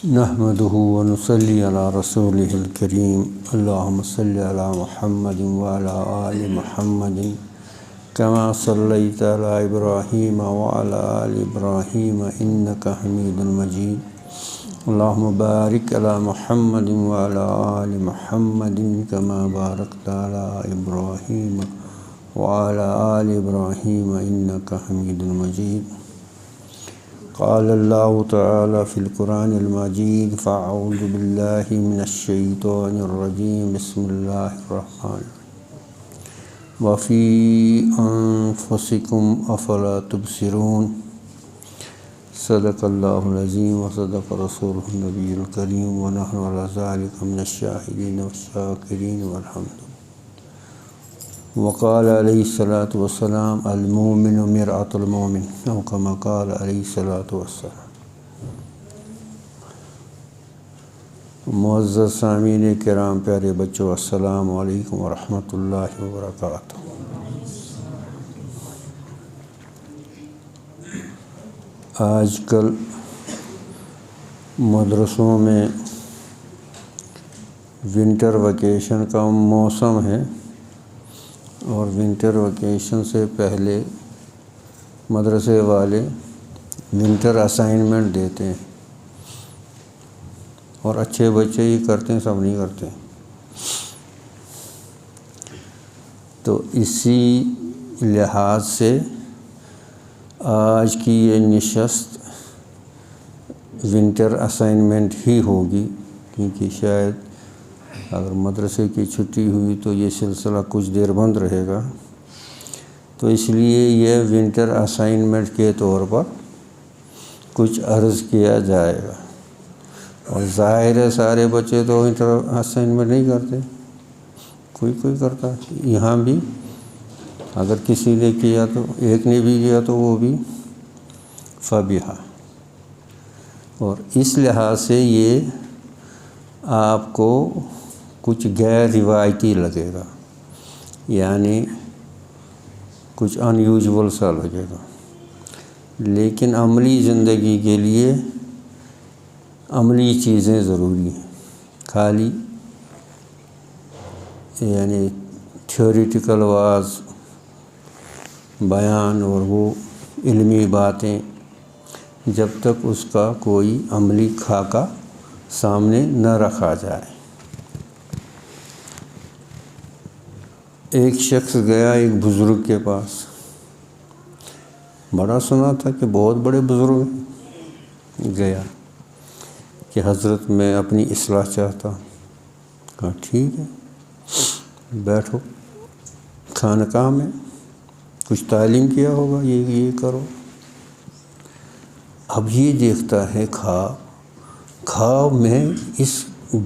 نحمده ونصلي على رسوله الكريم اللهم صل على محمد وعلى آل محمد كما صليت على إبراهيم وعلى آل إبراهيم إنك حميد مجيد اللهم بارك على محمد وعلى آل محمد كما باركت على إبراهيم وعلى آل إبراهيم إنك حميد مجيد قال الله تعالى في القرآن المجيد فأعوذ بالله من الشيطان الرجيم بسم الله الرحمن الرحيم وفي أنفسكم أفلا تبصرون صدق الله العظيم وصدق رسوله النبي الكريم ونحن على ذلك من الشاهدين والشاكرين والحمد لله وقال عليه الصلاة والسلام المؤمن مرآة المؤمن أو كما قال عليه الصلاة والسلام۔ معزز سامعین کرام، پیارے بچوں، السلام علیکم ورحمۃ اللہ وبرکاتہ۔ آج کل مدرسوں میں ونٹر ویکیشن کا موسم ہے اور ونٹر ویکیشن سے پہلے مدرسے والے ونٹر اسائنمنٹ دیتے ہیں اور اچھے بچے ہی کرتے ہیں، سب نہیں کرتے۔ تو اسی لحاظ سے آج کی یہ نشست ونٹر اسائنمنٹ ہی ہوگی، کیونکہ شاید اگر مدرسے کی چھٹی ہوئی تو یہ سلسلہ کچھ دیر بند رہے گا، تو اس لیے یہ ونٹر اسائنمنٹ کے طور پر کچھ عرض کیا جائے گا۔ اور ظاہر ہے سارے بچے تو ونٹر اسائنمنٹ نہیں کرتے، کوئی کرتا ہے۔ یہاں بھی اگر کسی نے کیا تو ایک نے بھی کیا تو وہ بھی فبیحہ۔ اور اس لحاظ سے یہ آپ کو کچھ غیر روایتی لگے گا، یعنی کچھ ان یوزول سا لگے گا، لیکن عملی زندگی کے لیے عملی چیزیں ضروری ہیں۔ خالی یعنی تھیوریٹیکل واز بیان اور وہ علمی باتیں، جب تک اس کا کوئی عملی خاکہ سامنے نہ رکھا جائے۔ ایک شخص گیا ایک بزرگ کے پاس، بڑا سنا تھا کہ بہت بڑے بزرگ ہیں، گیا کہ حضرت میں اپنی اصلاح چاہتا ہوں۔ کہا ٹھیک ہے، بیٹھو خانقاہ میں، کچھ تعلیم کیا ہوگا، یہ کرو۔ اب یہ دیکھتا ہے خواب میں اس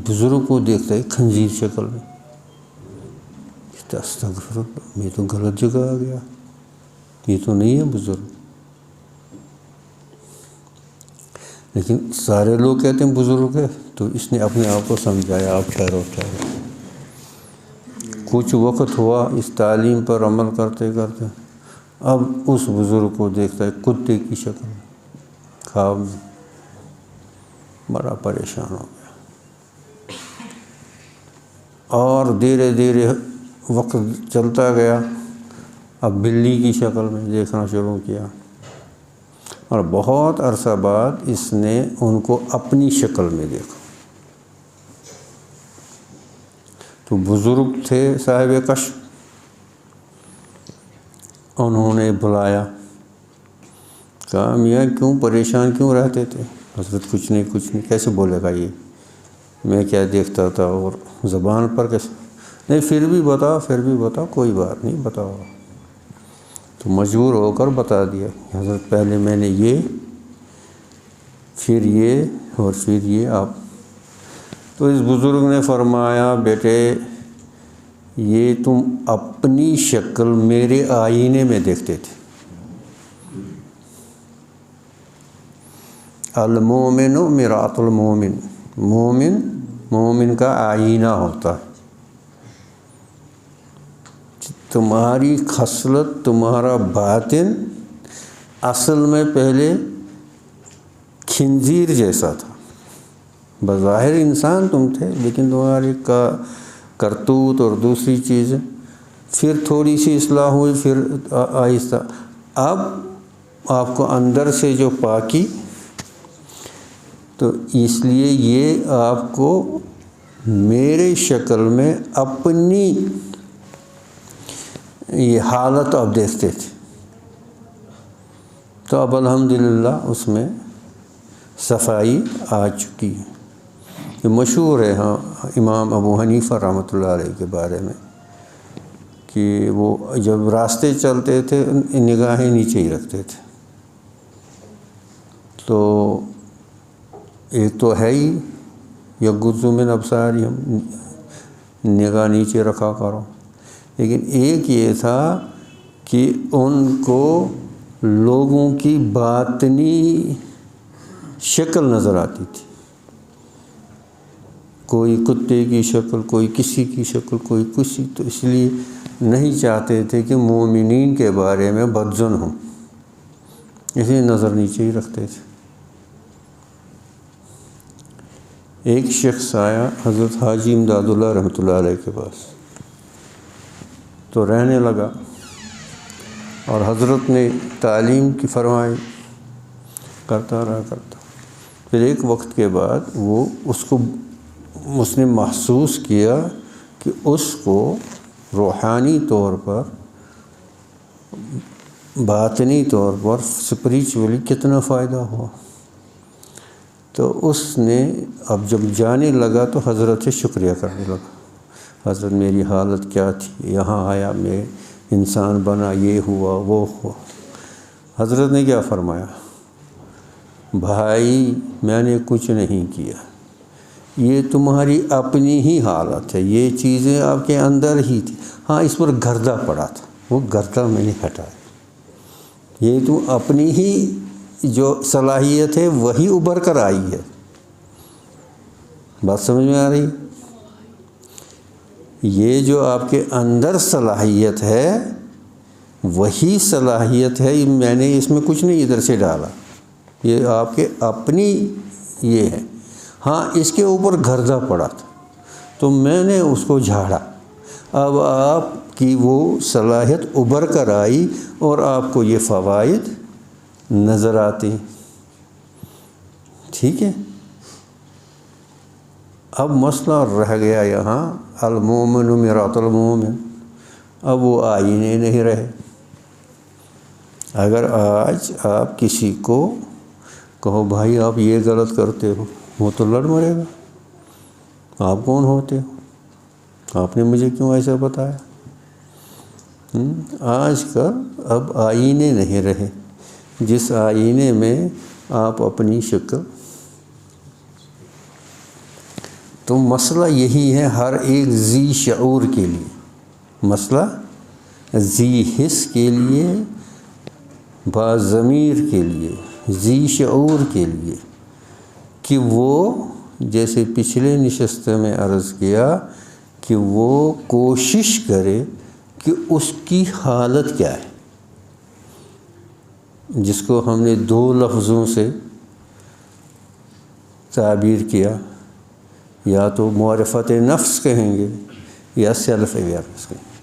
بزرگ کو دیکھتا ہے خنزیر شکل میں۔ استغفر اللہ، میں تو غلط جگہ آ گیا، یہ تو نہیں ہے بزرگ۔ لیکن سارے لوگ کہتے ہیں بزرگ ہے، تو اس نے اپنے آپ کو سمجھایا آپ ٹھہرو۔ کچھ وقت ہوا اس تعلیم پر عمل کرتے کرتے، اب اس بزرگ کو دیکھتا ہے کتے کی شکل میں خواب میں، بڑا پریشان ہو گیا۔ اور دھیرے دھیرے وقت چلتا گیا، اب بلی کی شکل میں دیکھنا شروع کیا، اور بہت عرصہ بعد اس نے ان کو اپنی شکل میں دیکھا۔ تو بزرگ تھے صاحب کشف، انہوں نے بلایا، کہا میاں کیوں پریشان کیوں رہتے تھے؟ حضرت کچھ نہیں، کیسے بولے گا یہ، میں کیا دیکھتا تھا اور زبان پر کیسے، نہیں پھر بھی بتاؤ، کوئی بات نہیں بتاؤ۔ تو مجبور ہو کر بتا دیا، حضرت پہلے میں نے یہ، پھر یہ، اور پھر یہ آپ۔ تو اس بزرگ نے فرمایا بیٹے یہ تم اپنی شکل میرے آئینے میں دیکھتے تھے۔ المومن مرآۃ المومن، مومن کا آئینہ ہوتا ہے۔ تمہاری خصلت، تمہارا باطن اصل میں پہلے خنزیر جیسا تھا، بظاہر انسان تم تھے، لیکن تمہاری کرتوت اور دوسری چیزیں، پھر تھوڑی سی اصلاح ہوئی، پھر آہستہ اب آپ کو اندر سے جو پاکی، تو اس لیے یہ آپ کو میرے شکل میں اپنی یہ حالت آپ دیکھتے تھے، تو اب الحمدللہ اس میں صفائی آ چکی ہے۔ یہ مشہور ہے ہاں امام ابو حنیفہ رحمۃ اللہ علیہ کے بارے میں کہ وہ جب راستے چلتے تھے نگاہیں نیچے ہی رکھتے تھے، تو ایک تو ہے ہی یغضوا من ابصارہم، نگاہ نیچے رکھا کرو، لیکن ایک یہ تھا کہ ان کو لوگوں کی باطنی شکل نظر آتی تھی، کوئی کتے کی شکل، کوئی کسی کی شکل، کوئی کسی، تو اس لیے نہیں چاہتے تھے کہ مومنین کے بارے میں بدظن ہوں، اس لیے نظر نیچے ہی رکھتے تھے۔ ایک شخص آیا حضرت حاجی امداد اللہ رحمۃ اللہ علیہ کے پاس، تو رہنے لگا، اور حضرت نے تعلیم کی فرمائی، کرتا رہا۔ پھر ایک وقت کے بعد اس نے محسوس کیا کہ اس کو روحانی طور پر، باطنی طور پر، اسپریچولی کتنا فائدہ ہوا۔ تو اس نے اب جب جانے لگا تو حضرت سے شکریہ کرنے لگا، حضرت میری حالت کیا تھی، یہاں آیا میں انسان بنا، یہ ہوا وہ ہوا۔ حضرت نے کیا فرمایا، بھائی میں نے کچھ نہیں کیا، یہ تمہاری اپنی ہی حالت ہے، یہ چیزیں آپ کے اندر ہی تھی، ہاں اس پر گردہ پڑا تھا، وہ گردہ میں نے ہٹایا، یہ تو اپنی ہی جو صلاحیت ہے وہی ابھر کر آئی ہے۔ بات سمجھ میں آ رہی؟ یہ جو آپ کے اندر صلاحیت ہے وہی صلاحیت ہے، میں نے اس میں کچھ نہیں ادھر سے ڈالا، یہ آپ کے اپنی یہ ہے، ہاں اس کے اوپر گردہ پڑا تھا تو میں نے اس کو جھاڑا، اب آپ کی وہ صلاحیت ابھر کر آئی اور آپ کو یہ فوائد نظر آتے ہیں۔ ٹھیک ہے، اب مسئلہ رہ گیا یہاں المومن مرآۃ المومن، اب وہ آئینے نہیں رہے۔ اگر آج آپ کسی کو کہو بھائی آپ یہ غلط کرتے ہو، وہ تو لڑ مرے گا، آپ کون ہوتے ہو، آپ نے مجھے کیوں ایسا بتایا۔ آج کل اب آئینے نہیں رہے، جس آئینے میں آپ اپنی شکل، تو مسئلہ یہی ہے ہر ایک ذی شعور کے لیے، مسئلہ ذی حس کے لیے، باضمیر کے لیے، ذی شعور کے لیے، کہ وہ جیسے پچھلے نشست میں عرض کیا کہ وہ کوشش کرے کہ اس کی حالت کیا ہے، جس کو ہم نے 2 لفظوں سے تعبیر کیا، یا تو معرفت نفس کہیں گے یا سیلف اویئرنس کہیں گے۔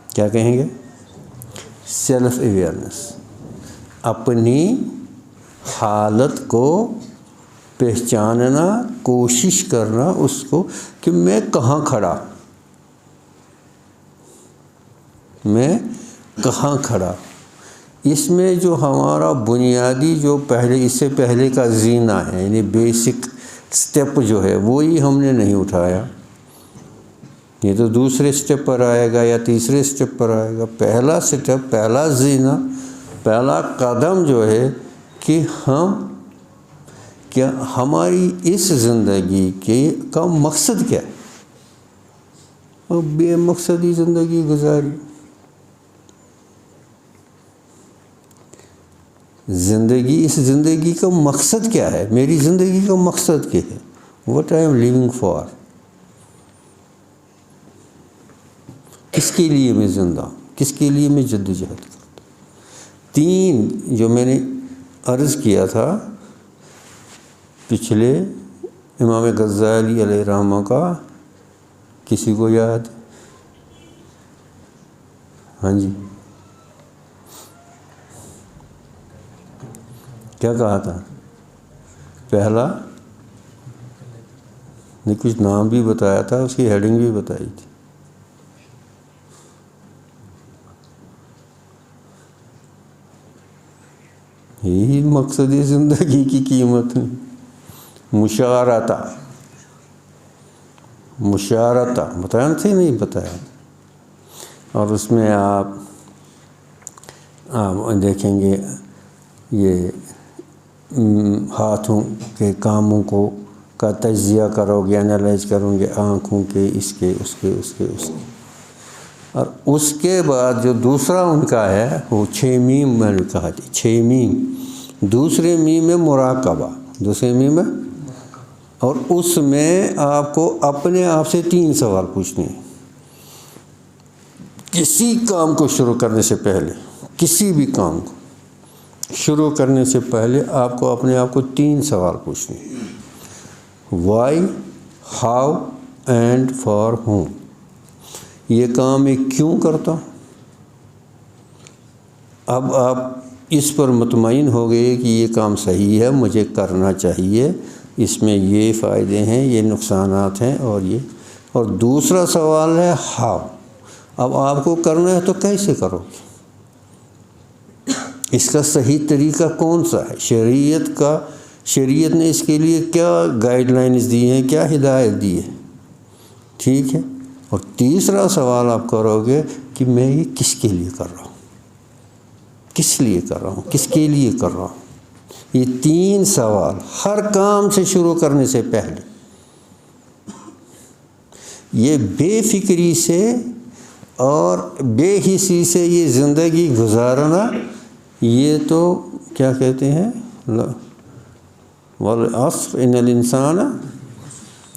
کیا کہیں گے؟ سیلف اویئرنس، اپنی حالت کو پہچاننا، کوشش کرنا اس کو کہ میں کہاں کھڑا، میں کہاں کھڑا۔ اس میں جو ہمارا بنیادی جو اس سے پہلے کا زینہ ہے، یعنی بیسک سٹیپ جو ہے وہی ہم نے نہیں اٹھایا، یہ تو دوسرے سٹیپ پر آئے گا یا تیسرے سٹیپ پر آئے گا۔ پہلا سٹیپ، پہلا زینہ، پہلا قدم جو ہے کہ کیا ہماری اس زندگی کا مقصد کیا ہے، اور بے مقصدی زندگی گزاری، اس زندگی کا مقصد کیا ہے، میری زندگی کا مقصد کیا ہے، what I am living for، کس کے لیے میں زندہ ہوں، کس کے لیے میں جدوجہد کرتا ہوں۔ 3 جو میں نے عرض کیا تھا پچھلے امام غزالی علیہ رحمہ کا کسی کو یاد؟ ہاں جی، کیا کہا تھا؟ پہلا نے کچھ نام بھی بتایا تھا، اس کی ہیڈنگ بھی بتائی تھی. یہی مقصد زندگی کی قیمت ہے. مشارتہ بتایا تھے نہیں بتایا. اور اس میں آپ دیکھیں گے یہ ہاتھوں کے کاموں کا تجزیہ کرو گے، انالائز کرو گے، آنکھوں کے، اس کے. اور اس کے بعد جو دوسرا ان کا ہے وہ 6 میم میں نے کہا تھی. 6 میم. دوسرے میم میں مراقبہ، دوسرے میم میں، اور اس میں آپ کو اپنے آپ سے 3 سوال پوچھنے ہیں. کسی کام کو شروع کرنے سے پہلے، کسی بھی کام کو شروع کرنے سے پہلے آپ کو اپنے آپ کو 3 سوال پوچھنے ہیں. Why, how and for whom. یہ کام میں کیوں کرتا ہوں؟ اب آپ اس پر مطمئن ہو گئے کہ یہ کام صحیح ہے، مجھے کرنا چاہیے، اس میں یہ فائدے ہیں، یہ نقصانات ہیں، اور یہ. اور دوسرا سوال ہے ہاؤ. اب آپ کو کرنا ہے تو کیسے کرو گے؟ اس کا صحیح طریقہ کون سا ہے؟ شریعت نے اس کے لیے کیا گائیڈ لائنز دی ہیں، کیا ہدایت دی ہے؟ ٹھیک ہے. اور تیسرا سوال آپ کرو گے کہ میں یہ کس کے لیے کر رہا ہوں، کس لیے کر رہا ہوں، کس کے لیے کر رہا ہوں. یہ 3 سوال ہر کام سے شروع کرنے سے پہلے. یہ بے فکری سے اور بے حسی سے یہ زندگی گزارنا، یہ تو کیا کہتے ہیں، والعصر ان الانسان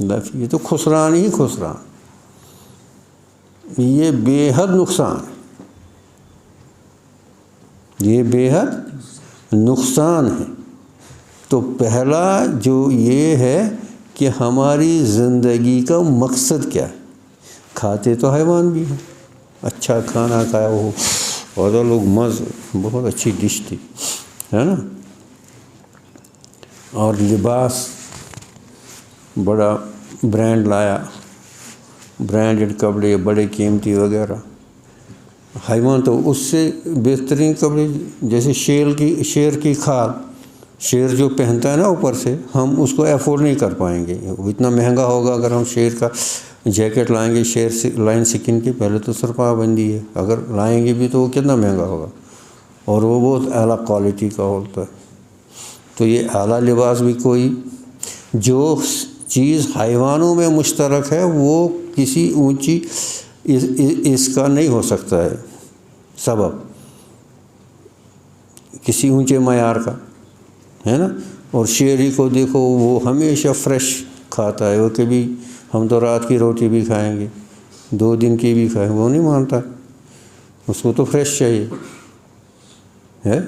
لفی، یہ تو خسران ہی خسران، یہ بے حد نقصان، یہ بے حد نقصان ہے. تو پہلا جو یہ ہے کہ ہماری زندگی کا مقصد کیا ہے. کھاتے تو حیوان بھی ہیں، اچھا کھانا کھایا ہو، اور لوگ بہت اچھی ڈش تھی، ہے نا. اور لباس بڑا برانڈ لایا، برانڈڈ کپڑے بڑے قیمتی وغیرہ. حیوان تو اس سے بہترین کپڑے، جیسے شیر کی کھال، شیر جو پہنتا ہے نا اوپر سے، ہم اس کو افورڈ نہیں کر پائیں گے، وہ اتنا مہنگا ہوگا. اگر ہم شیر کا جیکٹ لائیں گے، شیر لائن سکن کی، پہلے تو سرپا بندی ہے، اگر لائیں گے بھی تو وہ کتنا مہنگا ہوگا، اور وہ بہت اعلیٰ کوالٹی کا ہوتا ہے. تو یہ اعلیٰ لباس بھی کوئی، جو چیز حیوانوں میں مشترک ہے وہ کسی اونچی اس کا نہیں ہو سکتا ہے سبب، کسی اونچے معیار کا، ہے نا. اور شیری کو دیکھو، وہ ہمیشہ فریش کھاتا ہے، وہ کبھی ہم تو رات کی روٹی بھی کھائیں گے، 2 دن کی بھی کھائیں، وہ نہیں مانتا، اس کو تو فریش چاہیے ہے.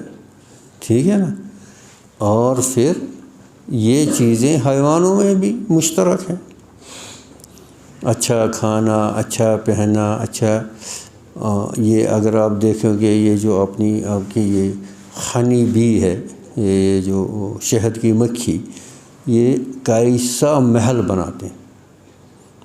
ٹھیک ہے نا. اور پھر یہ چیزیں حیوانوں میں بھی مشترک ہیں، اچھا کھانا، اچھا پہننا، اچھا. یہ اگر آپ دیکھیں گے، یہ جو آپ کی یہ ہنی بی ہے، یہ جو شہد کی مکھی، یہ کیسا محل بناتے ہیں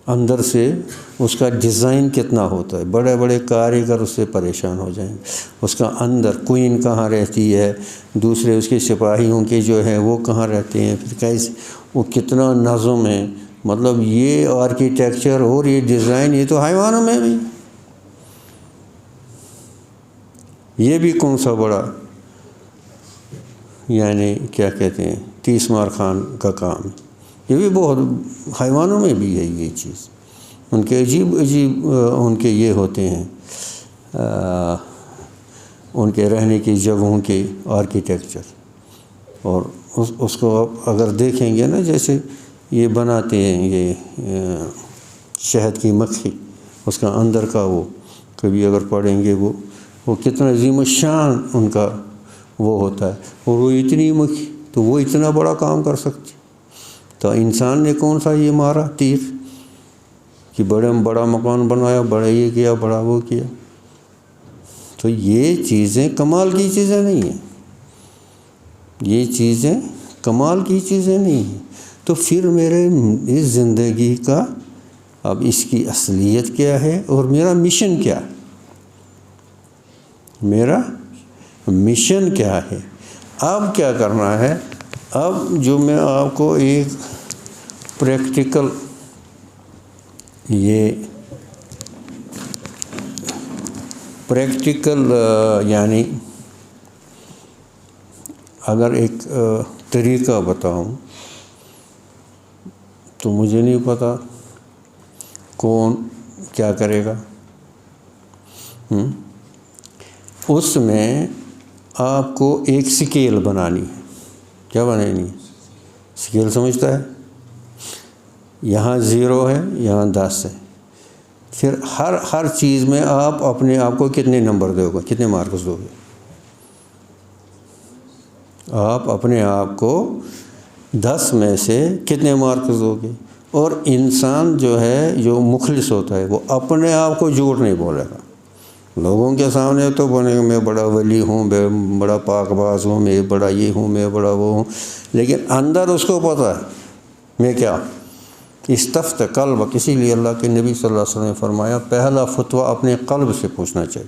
اندر سے. اس کا ڈیزائن کتنا ہوتا ہے، بڑے بڑے کاریگر اس سے پریشان ہو جائیں گے. اس کا اندر کوئین کہاں رہتی ہے، دوسرے اس کے سپاہیوں کے جو ہیں وہ کہاں رہتے ہیں، پھر کیسے وہ کتنا نظم ہے. مطلب یہ آرکیٹیکچر اور یہ ڈیزائن، یہ تو حیوانوں میں بھی. یہ بھی کون سا بڑا، یعنی کیا کہتے ہیں، 30 مار خان کا کام، یہ بھی بہت حیوانوں میں بھی ہے یہ چیز. ان کے عجیب ان کے یہ ہوتے ہیں، ان کے رہنے کی جگہوں کے آرکیٹیکچر. اور اس کو آپ اگر دیکھیں گے نا، جیسے یہ بناتے ہیں یہ شہد کی مکھی، اس کا اندر کا وہ کبھی اگر پڑھیں گے وہ کتنا عظیم الشان ان کا وہ ہوتا ہے. اور وہ اتنی مکھی، تو وہ اتنا بڑا کام کر سکتی. تو انسان نے کون سا یہ مارا تیر کہ بڑا مکان بنایا، بڑا یہ کیا، بڑا وہ کیا؟ تو یہ چیزیں کمال کی چیزیں نہیں ہیں، یہ چیزیں کمال کی چیزیں نہیں ہیں۔ تو پھر میرے اس زندگی کا اب اس کی اصلیت کیا ہے اور میرا مشن کیا ہے؟ میرا مشن کیا ہے؟ اب کیا کرنا ہے؟ اب جو میں آپ کو ایک پریکٹیکل یعنی اگر ایک طریقہ بتاؤں تو مجھے نہیں پتا کون کیا کرے گا۔ اس میں آپ کو ایک سکیل بنانی ہے۔ کیا بنانی ہے؟ سکیل سمجھتا ہے؟ یہاں 0 ہے، یہاں 10 ہے۔ پھر ہر چیز میں آپ اپنے آپ کو کتنے نمبر دو گے، کتنے مارکس دو گے؟ آپ اپنے آپ کو 10 میں سے کتنے مارکس دو گے؟ اور انسان جو ہے، جو مخلص ہوتا ہے، وہ اپنے آپ کو جھوٹ نہیں بولے گا۔ لوگوں کے سامنے تو بولے گا میں بڑا ولی ہوں، میں بڑا پاک باز ہوں، میں بڑا یہ ہوں، میں بڑا وہ ہوں، لیکن اندر اس کو پتہ ہے میں کیا۔ استفت قلبک، اسی لیے اللہ کے نبی صلی اللہ علیہ وسلم نے فرمایا پہلا فتویٰ اپنے قلب سے پوچھنا چاہیے،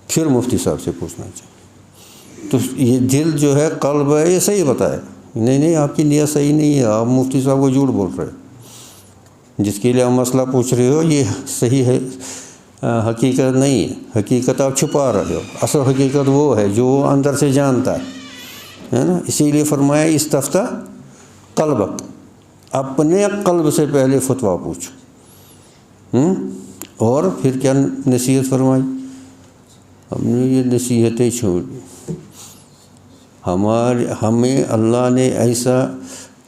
پھر مفتی صاحب سے پوچھنا چاہیے۔ تو یہ دل جو ہے، قلب ہے، یہ صحیح بتائے گا۔ نہیں آپ کی نیت صحیح نہیں ہے، آپ مفتی صاحب کو جھوٹ بول رہے ہیں، جس کے لیے آپ مسئلہ پوچھ رہے ہو یہ صحیح ہے، حقیقت نہیں ہے، حقیقت آپ چھپا رہے ہو۔ اصل حقیقت وہ ہے جو وہ اندر سے جانتا ہے نا۔ اسی لیے فرمایا استفتح قلبک، اپنے قلب سے پہلے فتویٰ پوچھو۔ اور پھر کیا نصیحت فرمائی؟ ہم نے یہ نصیحتیں چھوڑ دی۔ ہمیں اللہ نے ایسا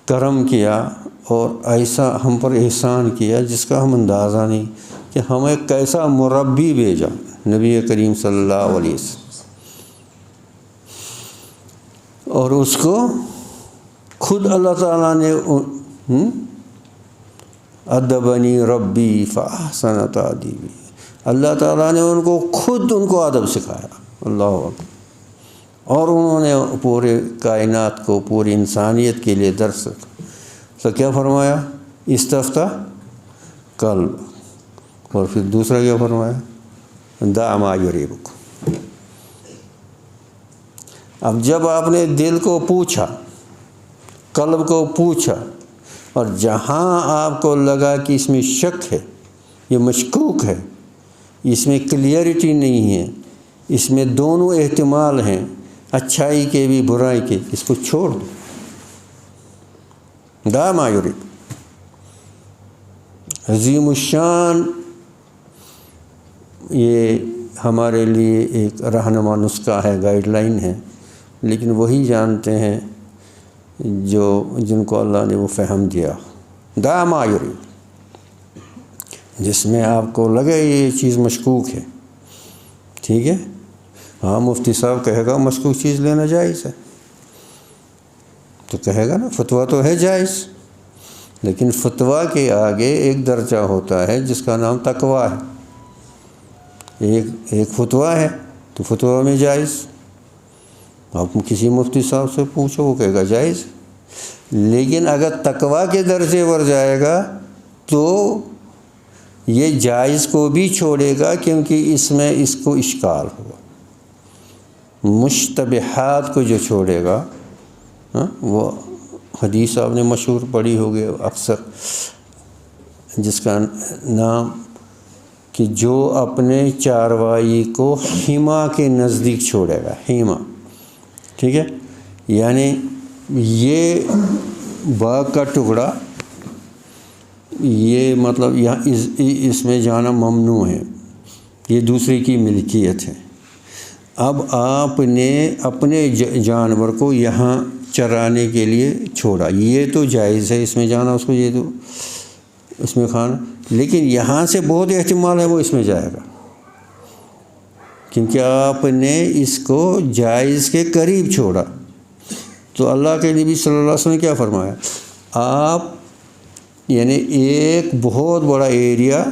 کرم کیا اور ایسا ہم پر احسان کیا جس کا ہم اندازہ نہیں، کہ ہمیں کیسا مربی بھیجا نبی کریم صلی اللہ علیہ وسلم، اور اس کو خود اللہ تعالیٰ نے ادبنی ربی فاحسن تادیبی، اللہ تعالیٰ نے خود ان کو ادب سکھایا۔ اللہ اکبر۔ اور انہوں نے پورے کائنات کو، پوری انسانیت کے لیے درس رکھا۔ تو کیا فرمایا؟ استفتح قلب، اور پھر دوسرا کیا فرمایا؟ دع ما یریبک۔ اب جب آپ نے دل کو پوچھا، قلب کو پوچھا، اور جہاں آپ کو لگا کہ اس میں شک ہے، یہ مشکوک ہے، اس میں کلیئرٹی نہیں ہے، اس میں دونوں احتمال ہیں، اچھائی کے بھی برائی کے، اس کو چھوڑ دو۔ دع ما یریبک، عظیم الشان، یہ ہمارے لیے ایک رہنما نسخہ ہے، گائیڈ لائن ہے، لیکن وہی جانتے ہیں جن کو اللہ نے وہ فہم دیا۔ دع ما یریبک، جس میں آپ کو لگے یہ چیز مشکوک ہے، ٹھیک ہے؟ ہاں مفتی صاحب کہے گا مشکوک چیز لینا جائز ہے، تو کہے گا نا فتویٰ تو ہے جائز، لیکن فتویٰ کے آگے ایک درجہ ہوتا ہے جس کا نام تقویٰ ہے۔ ایک فتویٰ ہے تو فتویٰ میں جائز، آپ کسی مفتی صاحب سے پوچھو وہ کہے گا جائز، لیکن اگر تقویٰ کے درجے پر جائے گا تو یہ جائز کو بھی چھوڑے گا، کیونکہ اس میں اس کو اشکال ہوگا۔ مشتبہات کو جو چھوڑے گا، وہ حدیث آپ نے مشہور پڑھی ہوگی اکثر، جس کا نام کہ جو اپنے چاروائی کو حما کے نزدیک چھوڑے گا، حما، ٹھیک ہے؟ یعنی یہ باغ کا ٹکڑا، یہ مطلب یہاں اس میں جانا ممنوع ہے، یہ دوسرے کی ملکیت ہے۔ اب آپ نے اپنے جانور کو یہاں چرانے کے لیے چھوڑا، یہ تو جائز ہے اس میں جانا، اس کو یہ تو اس میں کھانا، لیکن یہاں سے بہت احتمال ہے وہ اس میں جائے گا، کیونکہ آپ نے اس کو جائز کے قریب چھوڑا۔ تو اللہ کے نبی صلی اللہ علیہ وسلم نے کیا فرمایا؟ آپ یعنی ایک بہت بڑا ایریا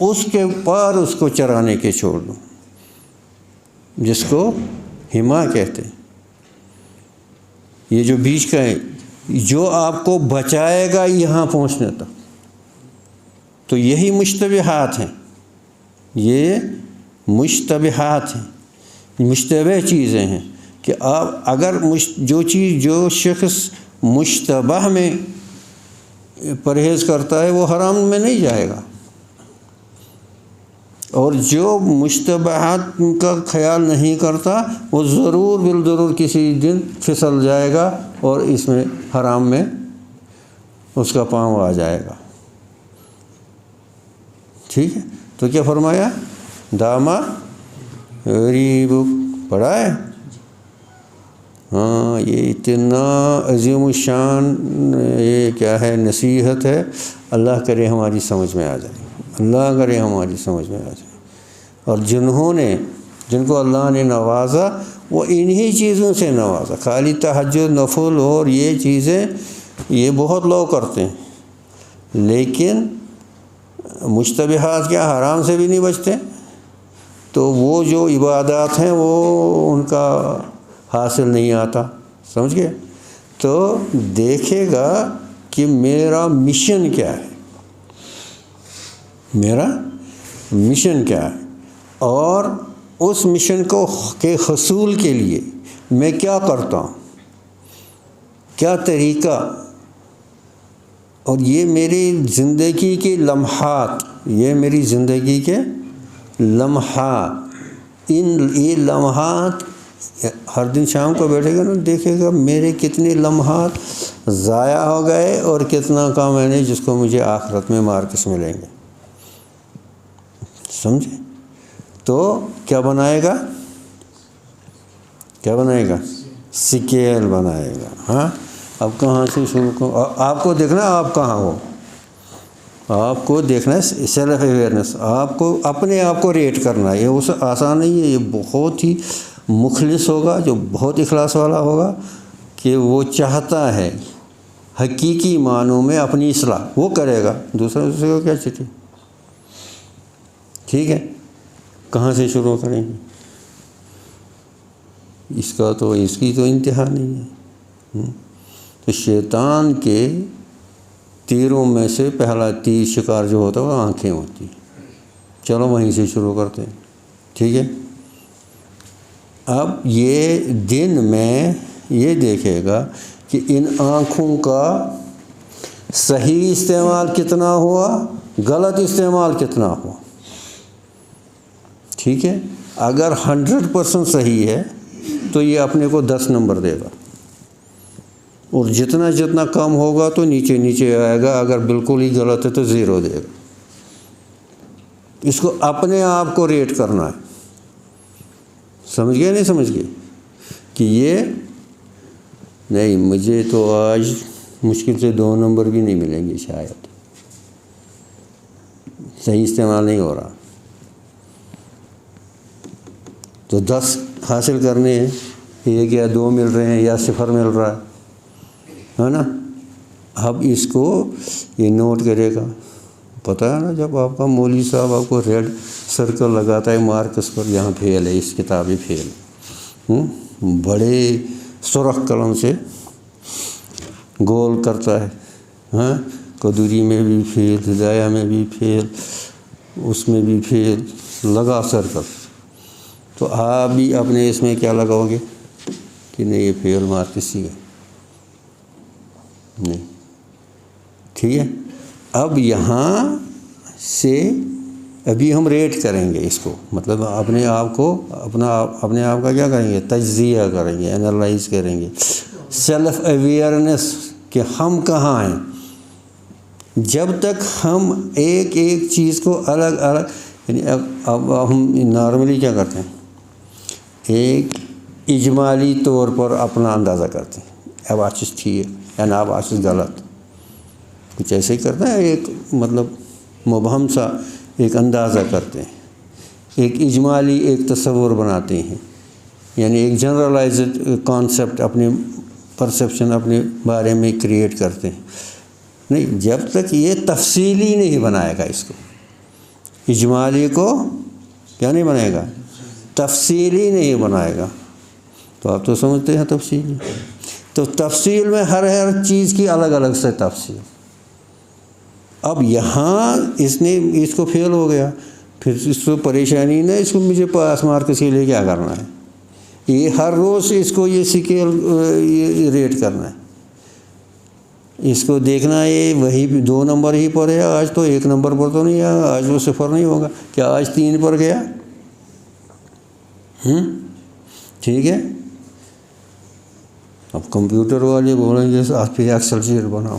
اس کے پار اس کو چرانے کے چھوڑ دو، جس کو ہما کہتے ہیں، یہ جو بیچ کا ہے، جو آپ کو بچائے گا یہاں پہنچنے تک۔ تو یہی مشتبہات ہیں، یہ مشتبہات ہیں، مشتبہ چیزیں ہیں کہ آپ اگر جو شخص مشتبہ میں پرہیز کرتا ہے وہ حرام میں نہیں جائے گا، اور جو مشتبہات کا خیال نہیں کرتا وہ ضرور بالضرور کسی دن پھسل جائے گا اور اس میں حرام میں اس کا پاؤں آ جائے گا۔ ٹھیک ہے، تو کیا فرمایا؟ داما ریبک، پڑھا ہے؟ ہاں، یہ اتنا عظیم الشان یہ کیا ہے، نصیحت ہے، اللہ کرے ہماری سمجھ میں آ جائے، اللہ کرے ہماری سمجھ میں آ جائے۔ اور جن کو اللہ نے نوازا وہ انہی چیزوں سے نوازا، خالی تہجد، نفل اور یہ چیزیں یہ بہت لوگ کرتے ہیں، لیکن مشتبہات کیا حرام سے بھی نہیں بچتے، تو وہ جو عبادات ہیں وہ ان کا حاصل نہیں آتا، سمجھ گئے؟ تو دیکھے گا کہ میرا مشن کیا ہے، میرا مشن کیا ہے، اور اس مشن کے حصول کے لیے میں کیا کرتا ہوں، کیا طریقہ، اور یہ میری زندگی کے لمحات، یہ میری زندگی کے لمحات، یہ لمحات ہر دن شام کو بیٹھے گا نا، دیکھے گا میرے کتنے لمحات ضائع ہو گئے اور کتنا کام میں نے جس کو مجھے آخرت میں مارکس ملیں گے، سمجھے؟ تو کیا بنائے گا؟ کیا بنائے گا؟ سکیل بنائے گا۔ ہاں، اب کہاں سے شروع کروں؟ آپ کو دیکھنا آپ کہاں ہو، آپ کو دیکھنا ہے سیلف اویئرنیس، آپ کو اپنے آپ کو ریٹ کرنا ہے۔ یہ اس آسان نہیں ہے، یہ بہت ہی مخلص ہوگا، جو بہت اخلاص والا ہوگا کہ وہ چاہتا ہے حقیقی معنوں میں اپنی اصلاح، وہ کرے گا، دوسرے کو کیا چاہیے؟ ٹھیک ہے، کہاں سے شروع کریں گے؟ اس کی تو انتہا نہیں ہے۔ تو شیطان کے تیروں میں سے پہلا تیر شکار جو ہوتا ہے وہ آنکھیں ہوتی ہیں۔ چلو وہیں سے شروع کرتے ہیں، ٹھیک ہے؟ اب یہ دن میں یہ دیکھے گا کہ ان آنکھوں کا صحیح استعمال کتنا ہوا، غلط استعمال کتنا ہوا، ٹھیک ہے؟ اگر 100% صحیح ہے تو یہ اپنے کو 10 نمبر دے گا، اور جتنا کم ہوگا تو نیچے آئے گا، اگر بالکل ہی غلط ہے تو 0 دے گا۔ اس کو اپنے آپ کو ریٹ کرنا ہے، سمجھ گئے نہیں سمجھ گئے؟ کہ یہ نہیں، مجھے تو آج مشکل سے 2 نمبر بھی نہیں ملیں گے، شاید صحیح استعمال نہیں ہو رہا، تو 10 حاصل کرنے ہیں، 1 یا 2 مل رہے ہیں یا 0 مل رہا ہے نا؟ اب اس کو یہ نوٹ کرے گا، پتہ ہے نا، جب آپ کا مولوی صاحب آپ کو ریڈ سرکل لگاتا ہے مارکس پر، یہاں فیل ہے، اس کتابی فیل، بڑے سرخ قلم سے گول کرتا ہے، ہاں، قدوری میں بھی فیل، ہدایہ میں بھی فیل، اس میں بھی فیل، لگا سرکل، تو آپ بھی اپنے اس میں کیا لگاؤ گے کہ نہیں یہ فیل مارکس ہی ہے، نہیں، ٹھیک ہے؟ اب یہاں سے ابھی ہم ریٹ کریں گے اس کو، مطلب اپنے آپ کو اپنے آپ کا کیا کریں گے؟ تجزیہ کریں گے، انالائز کریں گے، سیلف اویئرنیس کہ ہم کہاں ہیں۔ جب تک ہم ایک چیز کو الگ یعنی اب ہم نارملی کیا کرتے ہیں، ایک اجمالی طور پر اپنا اندازہ کرتے ہیں، اب آج چیز ٹھیک ہے یا اب آج چیز غلط، کچھ ایسے ہی کرتے ہیں، ایک مطلب مبہم سا ایک اندازہ کرتے ہیں، ایک اجمالی ایک تصور بناتے ہیں، یعنی ایک جنرلائزڈ کانسیپٹ اپنے پرسیپشن اپنے بارے میں کریٹ کرتے ہیں. نہیں، جب تک یہ تفصیلی نہیں بنائے گا اس کو، اجمالی کو کیا نہیں بنائے گا، تفصیلی نہیں بنائے گا. تو آپ تو سمجھتے ہیں تفصیلی، تو تفصیل میں ہر چیز کی الگ الگ سے تفصیل. اب یہاں اس نے اس کو فیل ہو گیا، پھر اس کو پریشانی نہیں، اس کو مجھے پاس مارکس کے لیے کیا کرنا ہے، یہ ہر روز اس کو یہ سکیل ریٹ کرنا ہے، اس کو دیکھنا ہے وہی 2 نمبر ہی پر ہے، آج تو 1 نمبر پر تو نہیں ہے، آج وہ 0 نہیں ہوگا، کیا آج 3 پر گیا؟ ٹھیک ہے. اب کمپیوٹر والے بولیں گے آپ پہ ایکسل شیٹ بناؤ،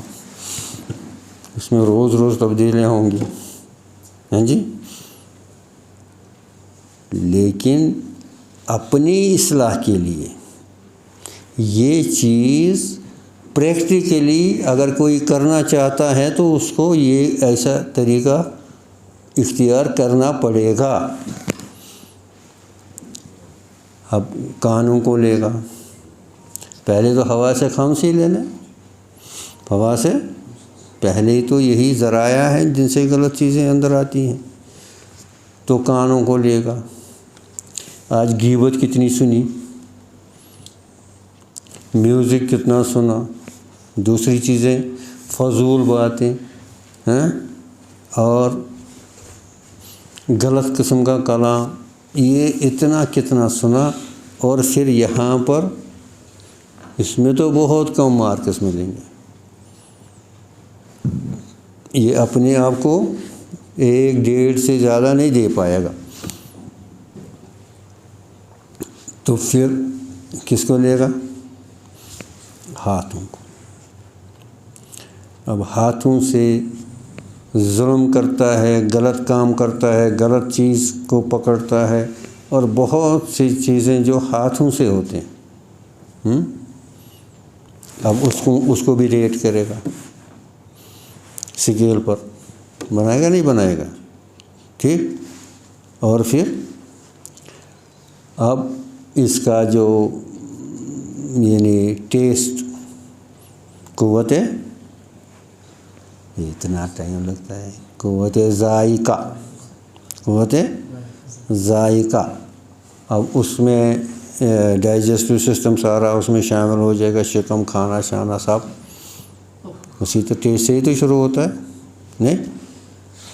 اس میں روز روز تبدیلیاں ہوں گی. ہاں جی، لیکن اپنی اصلاح کے لیے یہ چیز پریکٹیکلی اگر کوئی کرنا چاہتا ہے تو اس کو یہ ایسا طریقہ اختیار کرنا پڑے گا. اب کانوں کو لے گا، پہلے تو ہوا سے خاموشی لینا، ہوا سے پہلے تو یہی ذرائع ہیں جن سے غلط چیزیں اندر آتی ہیں، تو کانوں کو لے گا. آج غیبت کتنی سنی، میوزک کتنا سنا، دوسری چیزیں فضول باتیں اور غلط قسم کا کلام، یہ اتنا کتنا سنا. اور پھر یہاں پر اس میں تو بہت کم مارکس ملیں گے. یہ اپنے آپ کو 1-1.5 سے زیادہ نہیں دے پائے گا. تو پھر کس کو لے گا؟ ہاتھوں کو. اب ہاتھوں سے ظلم کرتا ہے، غلط کام کرتا ہے، غلط چیز کو پکڑتا ہے، اور بہت سی چیزیں جو ہاتھوں سے ہوتے ہیں. اب اس کو بھی ریٹ کرے گا سکیل پر، بنائے گا نہیں بنائے گا. ٹھیک. اور پھر اب اس کا جو یعنی ٹیسٹ، قوت ہے، اتنا ٹائم لگتا ہے، قوت ذائقہ، قوت ذائقہ. اب اس میں ڈائجسٹو سسٹم سارا اس میں شامل ہو جائے گا، شکم، کھانا شانا سب اسی تو ٹیسٹ سے ہی تو شروع ہوتا ہے. نہیں،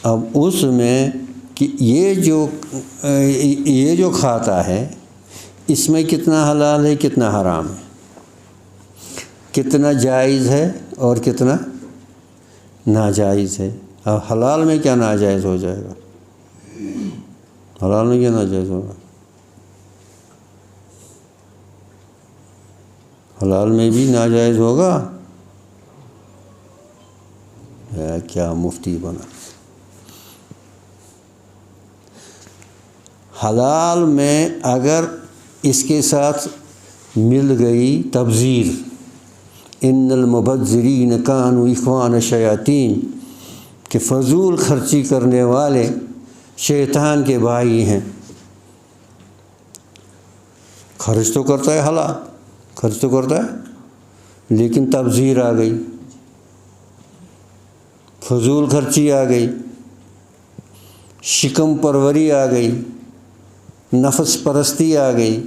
اب اس میں کہ یہ جو کھاتا ہے اس میں کتنا حلال ہے، کتنا حرام ہے، کتنا جائز ہے اور کتنا ناجائز ہے. اب حلال میں کیا ناجائز ہو جائے گا، حلال میں کیا ناجائز ہوگا، حلال میں بھی ناجائز ہوگا. کیا مفتی بنا. حلال میں اگر اس کے ساتھ مل گئی تبذیر، ان المبذرین کانوا اخوان الشیاطین، کہ فضول خرچی کرنے والے شیطان کے بھائی ہیں. خرچ تو کرتا ہے، حلال خرچ تو کرتا ہے، لیکن تبذیر آ گئی، فضول خرچی آ گئی، شکم پروری آ گئی، نفس پرستی آ گئی،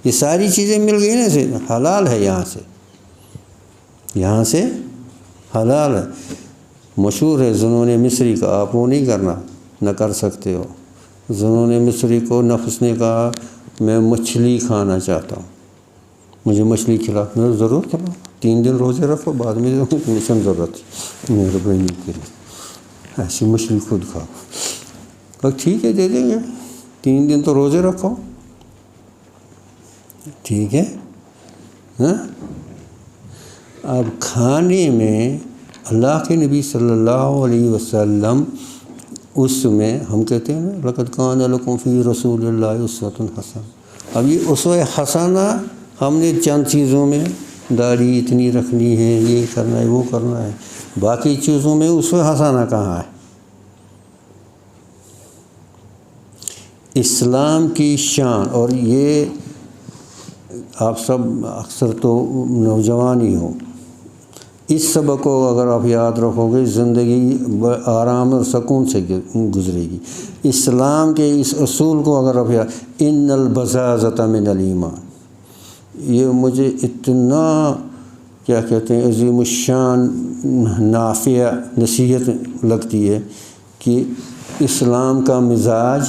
یہ ساری چیزیں مل گئی نا، سے حلال ہے، یہاں سے حلال ہے. مشہور ہے ذنون مصری کا، آپ وہ نہیں کرنا، نہ کر سکتے ہو. ذنون مصری کو نفس نے کہا میں مچھلی کھانا چاہتا ہوں، مجھے مچھلی کھلا. میں ضرور کھلاؤ، 3 دن روزے رکھو، بعد میں ٹینشن ضرورت مہربانی کری، ایسی مچھلی خود کھاؤ. کہ ٹھیک ہے دے دیں گے، 3 دن تو روزے رکھو. ٹھیک ہے. اب کھانے میں اللہ کے نبی صلی اللہ علیہ وسلم، اس میں ہم کہتے ہیں نا لقد کان لکم فی رسول اللہ اسوۃ حسنہ. اب یہ اسوہ حسنہ ہم نے چند چیزوں میں، داڑھی اتنی رکھنی ہے، یہ کرنا ہے، وہ کرنا ہے، باقی چیزوں میں اسوہ حسنہ کہاں ہے؟ اسلام کی شان. اور یہ آپ سب اکثر تو نوجوان ہی ہو، اس سبق کو اگر آپ یاد رکھو گے زندگی آرام اور سکون سے گزرے گی۔ اسلام کے اس اصول کو اگر آپ یاد، ان البزازۃ من الایمان، یہ مجھے اتنا کیا کہتے ہیں عظیم الشان نافع نصیحت لگتی ہے کہ اسلام کا مزاج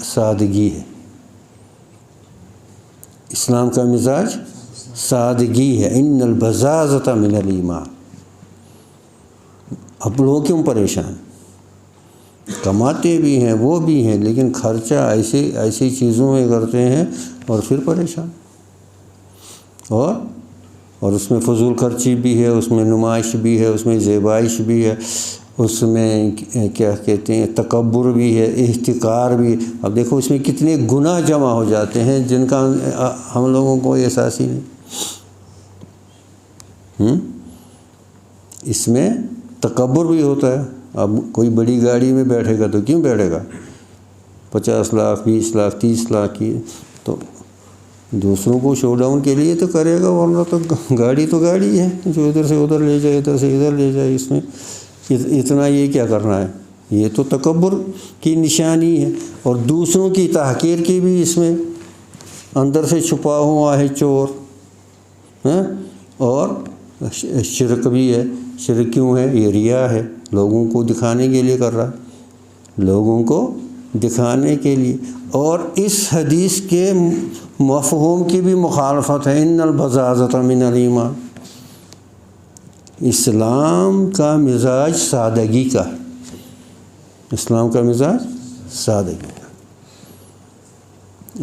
سادگی ہے، اسلام کا مزاج سادگی ہے۔ ان البزازۃ من الایمان۔ اب لوگ کیوں پریشان؟ کماتے بھی ہیں وہ بھی ہیں، لیکن خرچہ ایسی چیزوں میں کرتے ہیں اور پھر پریشان، اور اس میں فضول خرچی بھی ہے، اس میں نمائش بھی ہے، اس میں زیبائش بھی ہے، اس میں کیا کہتے ہیں تکبر بھی ہے، احتقار بھی۔ اب دیکھو اس میں کتنے گناہ جمع ہو جاتے ہیں جن کا ہم لوگوں کو احساس ہی نہیں۔ اس میں تکبر بھی ہوتا ہے۔ اب کوئی بڑی گاڑی میں بیٹھے گا تو کیوں بیٹھے گا؟ 50 لاکھ 20 لاکھ 30 لاکھ کی، تو دوسروں کو شو ڈاؤن کے لیے تو کرے گا، ورنہ تو گاڑی تو گاڑی ہے، جو ادھر سے ادھر لے جائے ادھر سے ادھر لے جائے۔ اس میں اتنا یہ کیا کرنا ہے؟ یہ تو تکبر کی نشانی ہے، اور دوسروں کی تحقیر کی بھی اس میں اندر سے چھپا ہوا ہے چور، اور شرک بھی ہے۔ شرک کیوں ہے؟ یہ ریا ہے، لوگوں کو دکھانے کے لیے کر رہا ہے، لوگوں کو دکھانے کے لیے۔ اور اس حدیث کے مفہوم کی بھی مخالفت ہے، ان البزازۃ من الایمان۔ اسلام کا مزاج سادگی کا ہے، اسلام کا مزاج سادگی کا،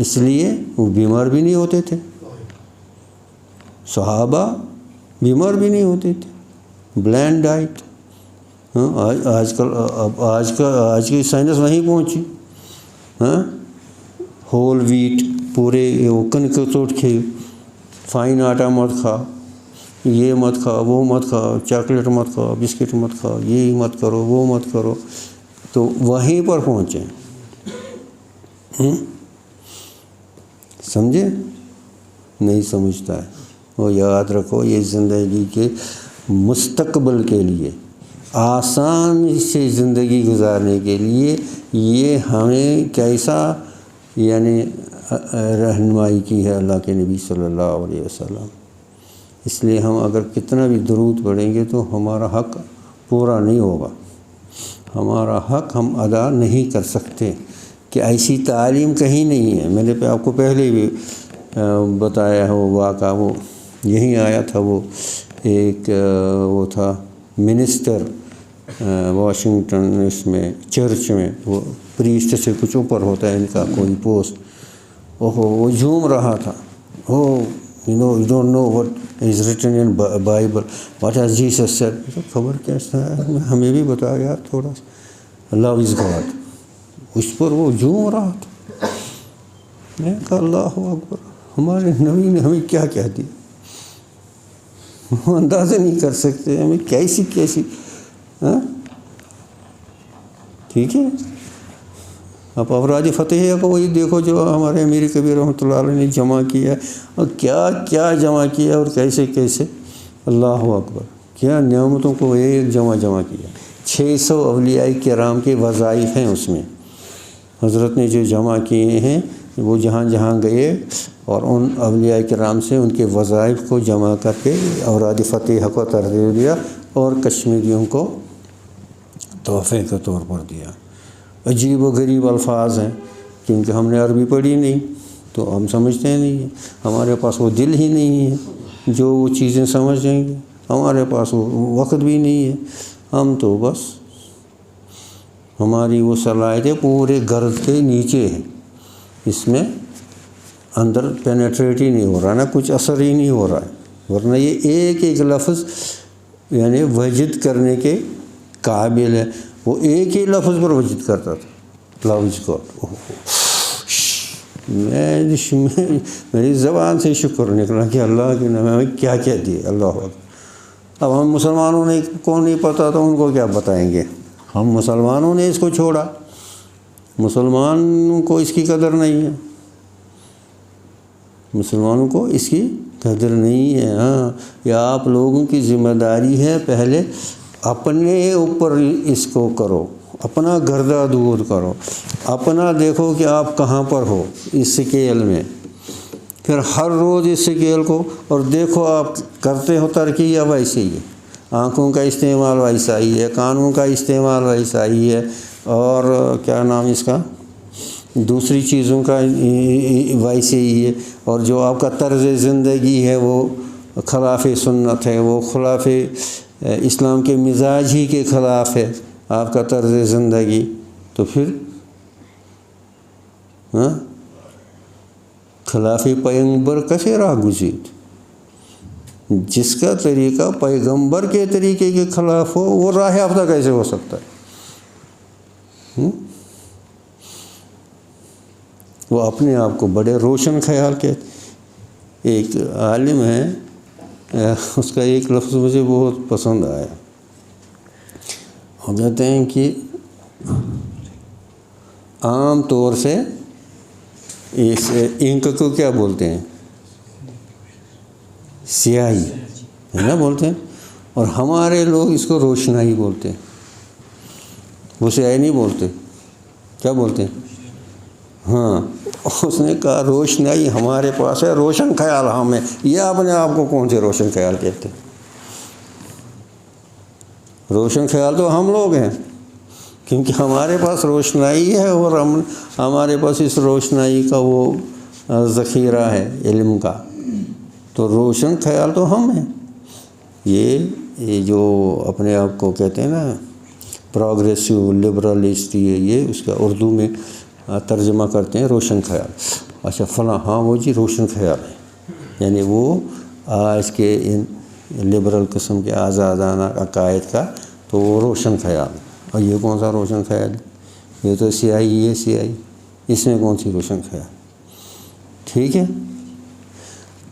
اس لیے وہ بیمار بھی نہیں ہوتے تھے، صحابہ بیمار بھی نہیں ہوتے تھے۔ بلینڈ ڈائٹ، آج کی سائنس وہیں پہنچی، ہول ویٹ، پورے وہ کنک توٹ کے، فائن آٹا مت کھا، یہ مت کھا وہ مت کھا، چاکلیٹ مت کھا، بسکٹ مت کھا، یہ مت کرو وہ مت کرو، تو وہیں پر پہنچے۔ سمجھے؟ نہیں سمجھتا ہے وہ یاد رکھو، یہ زندگی کے مستقبل کے لیے، آسان سے زندگی گزارنے کے لیے یہ ہمیں کیسا یعنی رہنمائی کی ہے اللہ کے نبی صلی اللہ علیہ وسلم۔ اس لیے ہم اگر کتنا بھی درود پڑھیں گے تو ہمارا حق پورا نہیں ہوگا، ہمارا حق ہم ادا نہیں کر سکتے، کہ ایسی تعلیم کہیں نہیں ہے۔ میں نے آپ کو پہلے بھی بتایا ہے وہ واقعہ، وہ یہیں آیا تھا، وہ ایک وہ تھا منسٹر واشنگٹن اس میں چرچ میں، وہ پریسٹ سے کچھ اوپر ہوتا ہے ان کا کوئی پوسٹ، وہ جھوم رہا تھا، you don't know what is written in Bible, what has Jesus said۔ خبر کیسا ہے؟ ہمیں بھی بتا یار تھوڑا سا، love is God، اس پر وہ جھوم رہا تھا۔ میں کہا اللہ اکبر، ہمارے نبی نے ہمیں کیا کہہ دیا، ہم اندازہ نہیں کر سکتے ہمیں کیسی ٹھیک ہے۔ اب افراد فتح کو وہی دیکھو جو ہمارے امیر کبیر رحمۃ اللہ علیہ نے جمع کیا، اور کیا جمع کیا، اور کیسے اللہ اکبر، کیا نعمتوں کو ایک جمع کیا۔ 600 اولیاء کرام کے وظائف ہیں اس میں، حضرت نے جو جمع کیے ہیں، وہ جہاں گئے اور ان اولیاء کرام سے ان کے وظائف کو جمع کر کے اوراد فتح کو ترتیب دیا، اور کشمیریوں کو تحفے کے طور پر دیا۔ عجیب و غریب الفاظ ہیں، کیونکہ ہم نے عربی پڑھی نہیں تو ہم سمجھتے نہیں ہیں، ہمارے پاس وہ دل ہی نہیں ہے جو وہ چیزیں سمجھ جائیں گے، ہمارے پاس وہ وقت بھی نہیں ہے، ہم تو بس ہماری وہ صلاحیتیں پورے گرد کے نیچے ہیں، اس میں اندر پینیٹریٹ ہی نہیں ہو رہا، نا کچھ اثر ہی نہیں ہو رہا ہے، ورنہ یہ ایک لفظ یعنی وجد کرنے کے قابل ہے۔ وہ ایک ہی لفظ پر وجد کرتا تھا، لفظ کو میری زبان سے شکر نکلا کہ اللہ کے نام میں کیا دیا، اللہ اکبر۔ اب ہم مسلمانوں نے کو نہیں پتہ تو ان کو کیا بتائیں گے، ہم مسلمانوں نے اس کو چھوڑا، مسلمانوں کو اس کی قدر نہیں ہے، مسلمانوں کو اس کی قدر نہیں ہے. ہاں، یہ آپ لوگوں کی ذمہ داری ہے، پہلے اپنے اوپر اس کو کرو، اپنا گردہ دور کرو، اپنا دیکھو کہ آپ کہاں پر ہو اس سکیل میں، پھر ہر روز اس سکیل کو اور دیکھو آپ کرتے ہو ترقی یا ویسے ہی ہے. آنکھوں کا استعمال ویسا ہی ہے، کانوں کا استعمال ویسا ہی ہے، اور کیا نام اس کا، دوسری چیزوں کا ویسے ہی ہے. اور جو آپ کا طرز زندگی ہے وہ خلاف سنت ہے، وہ خلاف اسلام کے مزاج ہی کے خلاف ہے آپ کا طرز زندگی. تو پھر خلاف پیغمبر کیسے راہ گزید؟ جس کا طریقہ پیغمبر کے طریقے کے خلاف ہو وہ راہ یافتہ کیسے ہو سکتا ہے؟ وہ اپنے آپ کو بڑے روشن خیال کے. ایک عالم ہے، اس کا ایک لفظ مجھے بہت پسند آیا. وہ کہتے ہیں کہ عام طور سے اس انک کو کیا بولتے ہیں؟ سیاہی ہے نا بولتے ہیں، اور ہمارے لوگ اس کو روشنائی بولتے ہیں. وہ سیاہی نہیں بولتے، کیا بولتے ہیں؟ ہاں، اس نے کہا روشنائی ہمارے پاس ہے، روشن خیال ہمیں. یہ اپنے آپ کو کون سے روشن خیال کہتے ہیں؟ روشن خیال تو ہم لوگ ہیں، کیونکہ ہمارے پاس روشنائی ہے اور ہمارے پاس اس روشنائی کا وہ ذخیرہ ہے علم کا. تو روشن خیال تو ہم ہیں. یہ جو اپنے آپ کو کہتے ہیں نا پروگریسو لبرلسٹ، یہ اس کا اردو میں ترجمہ کرتے ہیں روشن خیال. اچھا فلاں، ہاں وہ جی روشن خیال ہے، یعنی وہ آج کے ان لبرل قسم کے آزادانہ عقائد کا تو وہ روشن خیال ہے. اور یہ کون سا روشن خیال ہے؟ یہ تو سیاہی ہے، سیاہی. اس میں کون سی روشن خیال؟ ٹھیک ہے،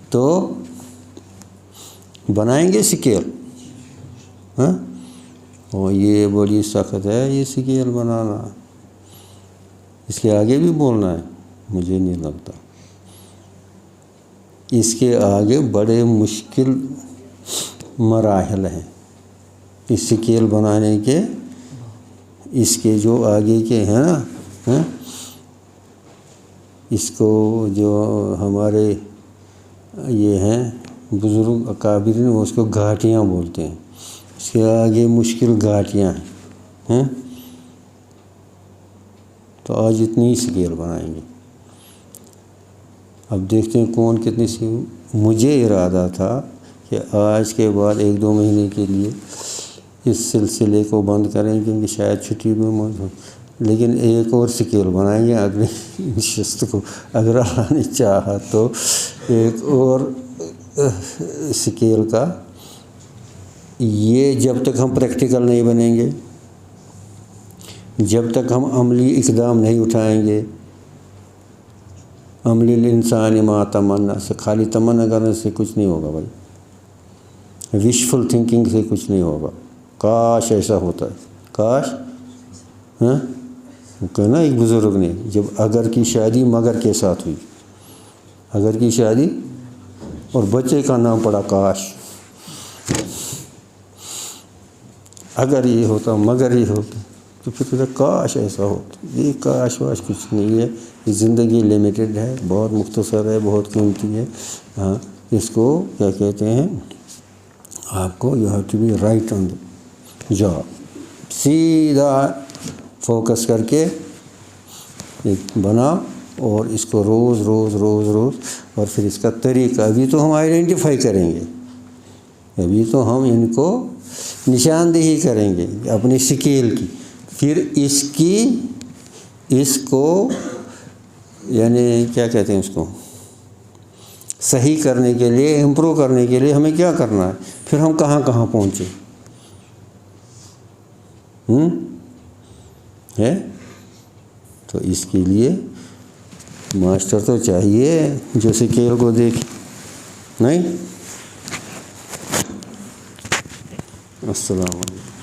تو بنائیں گے سکیل. ہاں، اور یہ بڑی سخت ہے یہ سکیل بنانا. اس کے آگے بھی بولنا ہے؟ مجھے نہیں لگتا. اس کے آگے بڑے مشکل مراحل ہیں اس سکیل بنانے کے. اس کے جو آگے کے ہیں نا، اس کو جو ہمارے یہ ہیں بزرگ اکابرین، وہ اس کو گھاٹیاں بولتے ہیں. اس کے آگے مشکل گھاٹیاں ہیں. تو آج اتنی ہی سکیل بنائیں گے. اب دیکھتے ہیں کون کتنی سی. مجھے ارادہ تھا کہ آج کے بعد 1-2 مہینے کے لیے اس سلسلے کو بند کریں، کیونکہ شاید چھٹی بھی موجود، لیکن ایک اور سکیل بنائیں گے اگلی نشست کو، اگر اللہ نے چاہا تو. ایک اور سکیل کا یہ جب تک ہم پریکٹیکل نہیں بنیں گے، جب تک ہم عملی اقدام نہیں اٹھائیں گے، عملی الانسان ما تمنا سے خالی تمنا کرنے سے کچھ نہیں ہوگا بھائی. وشفل تھنکنگ سے کچھ نہیں ہوگا. کاش ایسا ہوتا ہے، کاش. ہاں، کہنا ایک بزرگ نے جب اگر کی شادی مگر کے ساتھ ہوئی، اگر کی شادی اور بچے کا نام پڑا کاش. اگر یہ ہوتا مگر یہ ہوتا تو پھر کاش ایسا ہوتا. یہ کاش واش کچھ نہیں ہے. یہ زندگی لمیٹڈ ہے، بہت مختصر ہے، بہت قیمتی ہے. ہاں، اس کو کیا کہتے ہیں، آپ کو you have to be right on the job. سیدھا فوکس کر کے ایک بنا، اور اس کو روز روز روز روز. اور پھر اس کا طریقہ ابھی تو ہم آئیڈینٹیفائی کریں گے، ابھی تو ہم ان کو نشاندہی کریں گے اپنی سکیل کی. پھر اس کو یعنی کیا کہتے ہیں، اس کو صحیح کرنے کے لیے، امپروو کرنے کے لیے ہمیں کیا کرنا ہے، پھر ہم کہاں کہاں پہنچے ہے. تو اس کے لیے ماسٹر تو چاہیے جو سکیل کو دیکھ. نہیں، السلام علیکم.